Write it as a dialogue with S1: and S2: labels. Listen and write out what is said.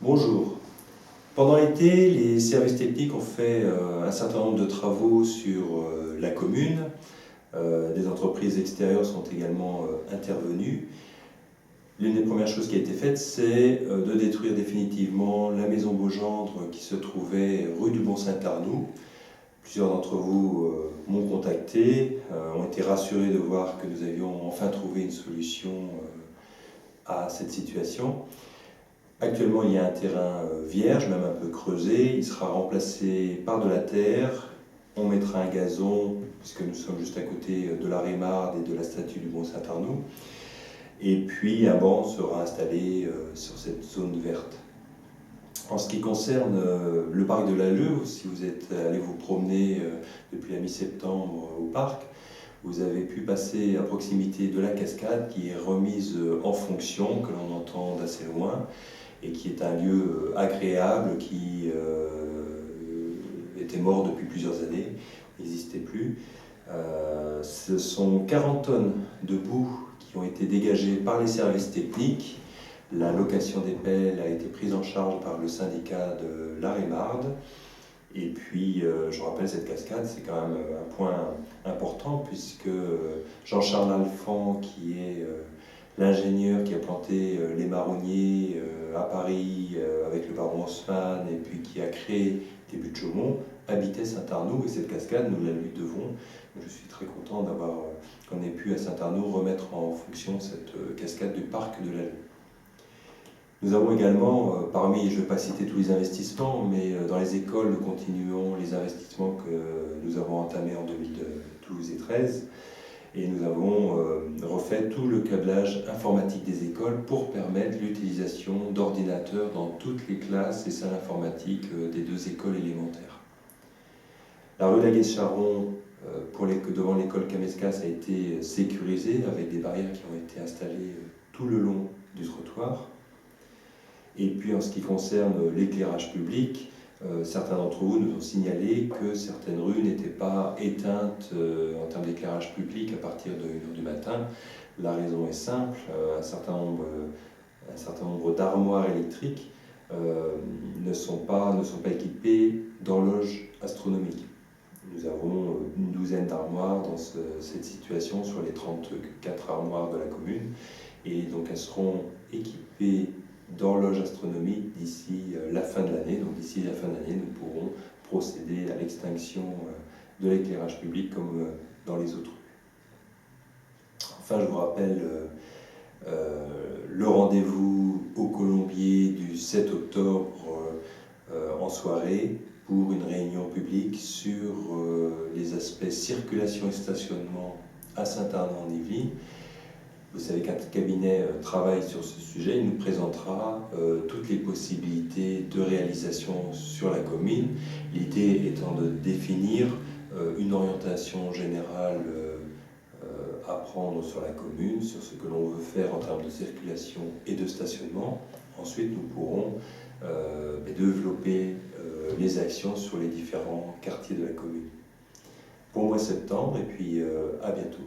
S1: Bonjour. Pendant l'été, les services techniques ont fait un certain nombre de travaux sur la commune. Des entreprises extérieures sont également intervenues. L'une des premières choses qui a été faite, c'est de détruire définitivement la maison Beaugendre qui se trouvait rue du Bon-Saint-Arnoux. Plusieurs d'entre vous m'ont contacté, ont été rassurés de voir que nous avions enfin trouvé une solution à cette situation. Actuellement, il y a un terrain vierge, même un peu creusé. Il sera remplacé par de la terre. On mettra un gazon, puisque nous sommes juste à côté de la Rémarde et de la statue du Mont-Saint-Arnoux. Et puis, un banc sera installé sur cette zone verte. En ce qui concerne le parc de l'Alleu, si vous êtes allé vous promener depuis la mi-septembre au parc, vous avez pu passer à proximité de la cascade qui est remise en fonction, que l'on entend d'assez loin, et qui est un lieu agréable qui était mort depuis plusieurs années, n'existait plus. Ce sont 40 tonnes de boue qui ont été dégagées par les services techniques. La location des pelles a été prise en charge par le syndicat de la Rémarde. Et puis, je rappelle, cette cascade, c'est quand même un point important, puisque Jean-Charles Alphand, qui est l'ingénieur qui a planté les marronniers à Paris avec le baron Haussmann, et puis qui a créé des buttes de Chaumont, habitait Saint-Arnoux, et cette cascade, nous la lui devons. Je suis très content qu'on ait pu à Saint-Arnoux remettre en fonction cette cascade du parc de l'Alleu. Nous avons également, parmi, je ne vais pas citer tous les investissements, mais dans les écoles, nous continuons les investissements que nous avons entamés en 2012 et 2013. Et nous avons refait tout le câblage informatique des écoles pour permettre l'utilisation d'ordinateurs dans toutes les classes et salles informatiques des deux écoles élémentaires. La rue Laguet-Charron, devant l'école Kameskas, a été sécurisée avec des barrières qui ont été installées tout le long du trottoir. Et puis en ce qui concerne l'éclairage public, certains d'entre vous nous ont signalé que certaines rues n'étaient pas éteintes en termes d'éclairage public à partir de 1h du matin. La raison est simple, un certain nombre d'armoires électriques ne sont pas équipées d'horloges astronomiques. Nous avons une douzaine d'armoires dans cette situation sur les 34 armoires de la commune, et donc elles seront équipées d'horloges astronomiques d'ici la fin de l'année. Donc d'ici la fin de l'année, nous pourrons procéder à l'extinction de l'éclairage public comme dans les autres rues. Enfin, je vous rappelle le rendez-vous au Colombier du 7 octobre en soirée pour une réunion publique sur les aspects circulation et stationnement à Saint-Arnaud-en-Yvelines. Vous savez qu'un cabinet travaille sur ce sujet. Il nous présentera toutes les possibilités de réalisation sur la commune. L'idée étant de définir une orientation générale à prendre sur la commune, sur ce que l'on veut faire en termes de circulation et de stationnement. Ensuite, nous pourrons développer les actions sur les différents quartiers de la commune. Bon mois de septembre et puis à bientôt.